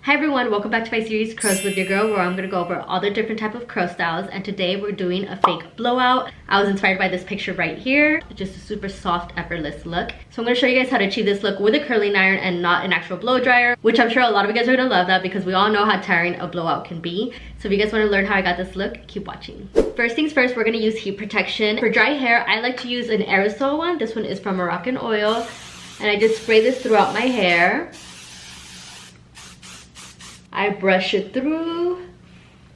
Hi everyone, welcome back to my series Curls with Your Girl, where I'm going to go over all the different type of curl styles, and today we're doing a fake blowout. I was inspired by this picture right here, just a super soft, effortless look. So I'm going to show you guys how to achieve this look with a curling iron and not an actual blow dryer, which I'm sure a lot of you guys are going to love that because we all know how tiring a blowout can be. So if you guys want to learn how I got this look, keep watching. First things first, we're going to use heat protection. For dry hair, I like to use an aerosol one. This one is from Moroccan Oil, and I just spray this throughout my hair. I brush it through.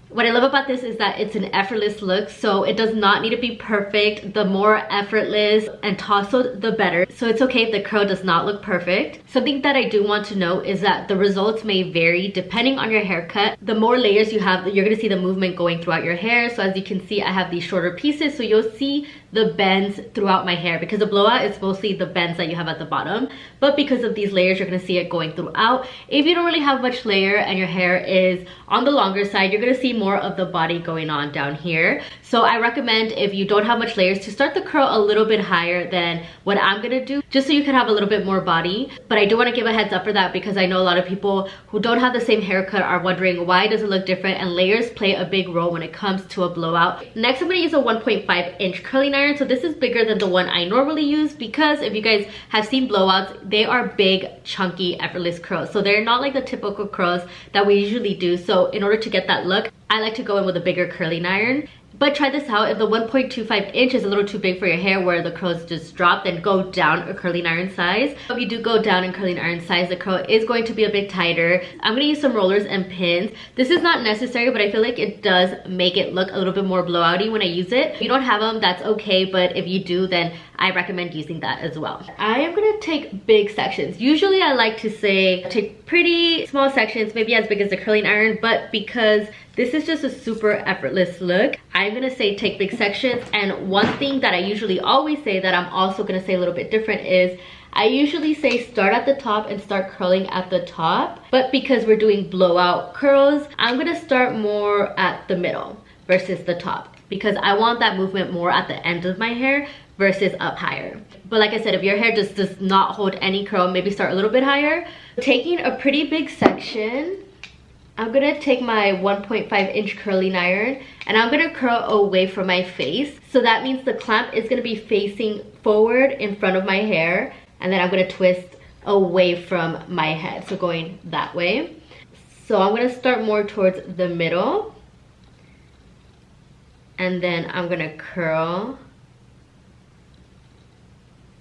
What I love about this is that it's an effortless look, so it does not need to be perfect. The more effortless and tousled, the better. So it's okay if the curl does not look perfect. Something that I do want to note is that the results may vary depending on your haircut. The more layers you have, you're gonna see the movement going throughout your hair. So as you can see, I have these shorter pieces, so you'll see the bends throughout my hair because the blowout is mostly the bends that you have at the bottom. But because of these layers, you're gonna see it going throughout. If you don't really have much layer and your hair is on the longer side, you're gonna see more of the body going on down here. So I recommend, if you don't have much layers, to start the curl a little bit higher than what I'm gonna do, just so you can have a little bit more body. But I do want to give a heads up for that because I know a lot of people who don't have the same haircut are wondering why does it look different, and layers play a big role when it comes to a blowout. Next, I'm gonna use a 1.5 inch curling iron. So this is bigger than the one I normally use because if you guys have seen blowouts, they are big, chunky, effortless curls. So they're not like the typical curls that we usually do. So in order to get that look, I like to go in with a bigger curling iron. But try this out. If the 1.25 inch is a little too big for your hair where the curls just drop, then go down a curling iron size. If you do go down in curling iron size, the curl is going to be a bit tighter. I'm going to use some rollers and pins. This is not necessary, but I feel like it does make it look a little bit more blowouty when I use it. If you don't have them, that's okay, but if you do, then I recommend using that as well. I am going to take big sections. Usually I like to say take pretty small sections, maybe as big as the curling iron, but because this is just a super effortless look, I'm gonna say take big sections. And one thing that I usually always say that I'm also gonna say a little bit different is I usually say start at the top and start curling at the top. But because we're doing blowout curls, I'm gonna start more at the middle versus the top because I want that movement more at the end of my hair versus up higher. But like I said, if your hair just does not hold any curl, maybe start a little bit higher. Taking a pretty big section, I'm gonna take my 1.5 inch curling iron and I'm gonna curl away from my face. So that means the clamp is gonna be facing forward in front of my hair, and then I'm gonna twist away from my head, so going that way. So I'm gonna start more towards the middle, and then I'm gonna curl.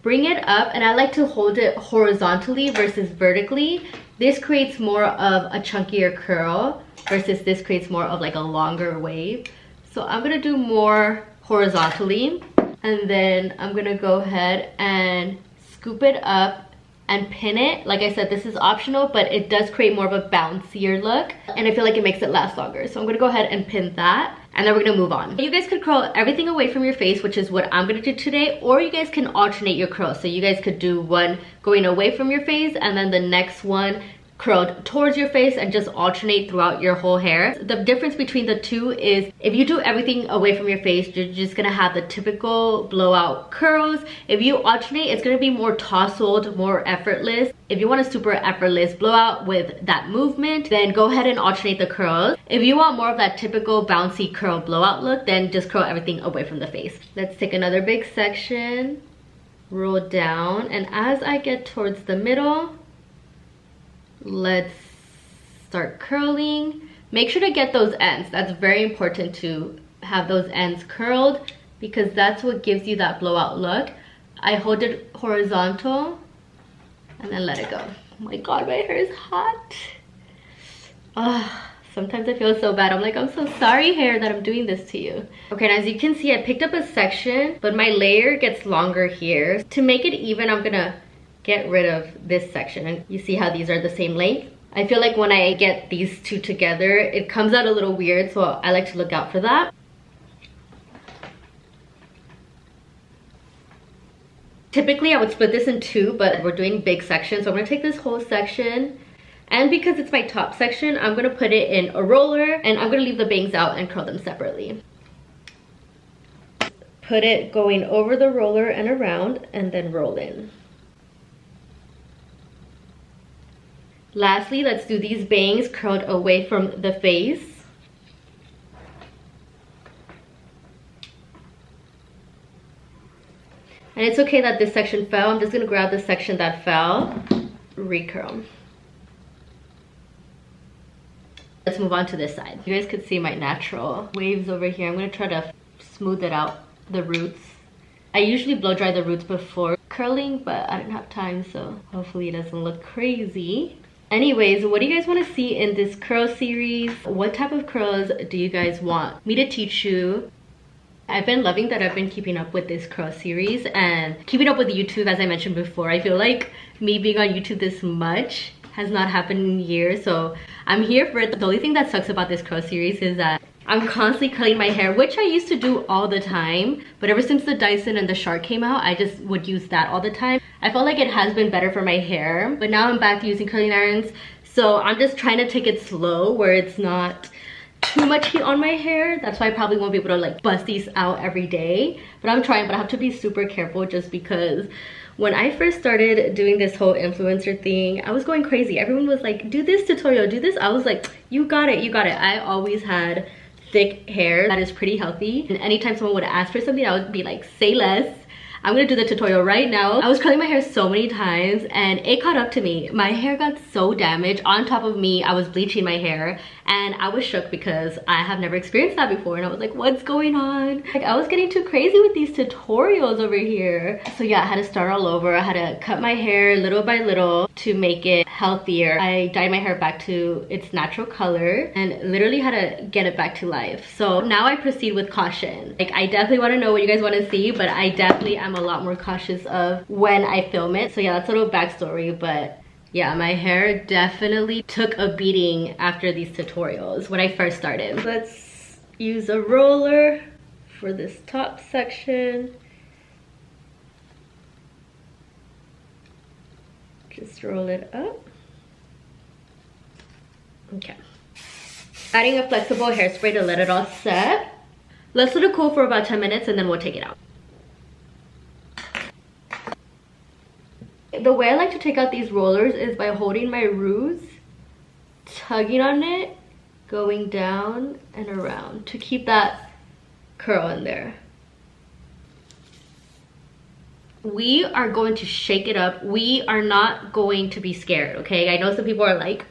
Bring it up, and I like to hold it horizontally versus vertically. This creates more of a chunkier curl versus this creates more of like a longer wave. So I'm gonna do more horizontally, and then I'm gonna go ahead and scoop it up and pin it. Like I said, this is optional, but it does create more of a bouncier look, and I feel like it makes it last longer. So I'm gonna go ahead and pin that, and then we're gonna move on. You guys could curl everything away from your face, which is what I'm gonna do today, or you guys can alternate your curls. So you guys could do one going away from your face and then the next one curled towards your face, and just alternate throughout your whole hair. The difference between the two is if you do everything away from your face, you're just gonna have the typical blowout curls. If you alternate, it's gonna be more tousled, more effortless. If you want a super effortless blowout with that movement, then go ahead and alternate the curls. If you want more of that typical bouncy curl blowout look, then just curl everything away from the face. Let's take another big section, roll down, and as I get towards the middle, let's start curling. Make sure to get those ends. That's very important to have those ends curled because that's what gives you that blowout look. I hold it horizontal and then let it go. Oh my god, my hair is hot. Sometimes I feel so bad. I'm like, I'm so sorry, hair, that I'm doing this to you. Okay, and as you can see, I picked up a section, but my layer gets longer here. To make it even, I'm gonna get rid of this section, and you see how these are the same length. I feel like when I get these two together, it comes out a little weird, so I like to look out for that. Typically I would split this in two, but we're doing big sections, so I'm gonna take this whole section, and because it's my top section, I'm gonna put it in a roller, and I'm gonna leave the bangs out and curl them separately. Put it going over the roller and around, and then roll in. Lastly, let's do these bangs curled away from the face. And it's okay that this section fell. I'm just gonna grab the section that fell, recurl. Let's move on to this side. You guys could see my natural waves over here. I'm gonna try to smooth it out, the roots. I usually blow dry the roots before curling, but I didn't have time, so hopefully it doesn't look crazy. Anyways, what do you guys want to see in this curl series? What type of curls do you guys want me to teach you? I've been loving that I've been keeping up with this curl series and keeping up with YouTube, as I mentioned before. I feel like me being on YouTube this much has not happened in years, so I'm here for it. The only thing that sucks about this curl series is that I'm constantly curling my hair, which I used to do all the time, but ever since the Dyson and the Shark came out, I just would use that all the time. I felt like it has been better for my hair, but now I'm back to using curling irons, so I'm just trying to take it slow where it's not too much heat on my hair. That's why I probably won't be able to like bust these out every day, but I'm trying. But I have to be super careful just because when I first started doing this whole influencer thing, I was going crazy. Everyone was like, do this tutorial, do this. I was like, you got it, you got it. I always had thick hair that is pretty healthy, and anytime someone would ask for something, I would be like, say less. I'm gonna do the tutorial right now. I was curling my hair so many times and it caught up to me. My hair got so damaged. On top of me, I was bleaching my hair and I was shook because I have never experienced that before, and I was like, what's going on? Like, I was getting too crazy with these tutorials over here. So yeah, I had to start all over. I had to cut my hair little by little to make it healthier. I dyed my hair back to its natural color and literally had to get it back to life. So now I proceed with caution. Like, I definitely want to know what you guys want to see, but I definitely am a lot more cautious of when I film it. So yeah, that's a little backstory, but yeah, my hair definitely took a beating after these tutorials when I first started. Let's use a roller for this top section. Just roll it up. Okay. Adding a flexible hairspray to let it all set. Let's let it cool for about 10 minutes and then we'll take it out. The way I like to take out these rollers is by holding my roots, tugging on it, going down and around to keep that curl in there. We are going to shake it up. We are not going to be scared, okay? I know some people are like,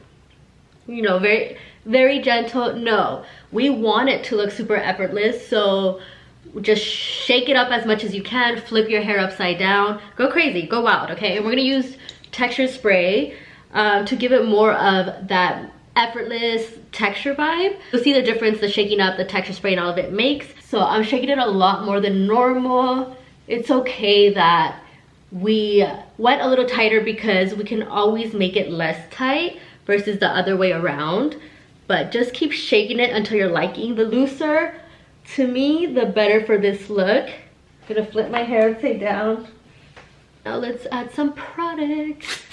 you know, very, very gentle. No, we want it to look super effortless, so just shake it up as much as you can, flip your hair upside down, go crazy, go wild, okay? And we're gonna use texture spray to give it more of that effortless texture vibe. You'll see the difference the shaking up, the texture spray, and all of it makes. So I'm shaking it a lot more than normal. It's okay that we went a little tighter because we can always make it less tight versus the other way around. But just keep shaking it until you're liking the looser. To me, the better for this look. I'm gonna flip my hair upside down. Now let's add some product.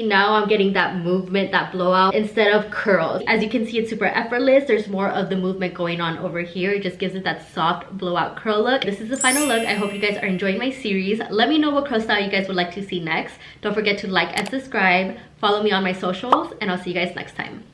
Now I'm getting that movement, that blowout instead of curls. As you can see, it's super effortless. There's more of the movement going on over here. It just gives it that soft blowout curl look. This is the final look. I hope you guys are enjoying my series. Let me know what curl style you guys would like to see next. Don't forget to like and subscribe. Follow me on my socials, and I'll see you guys next time.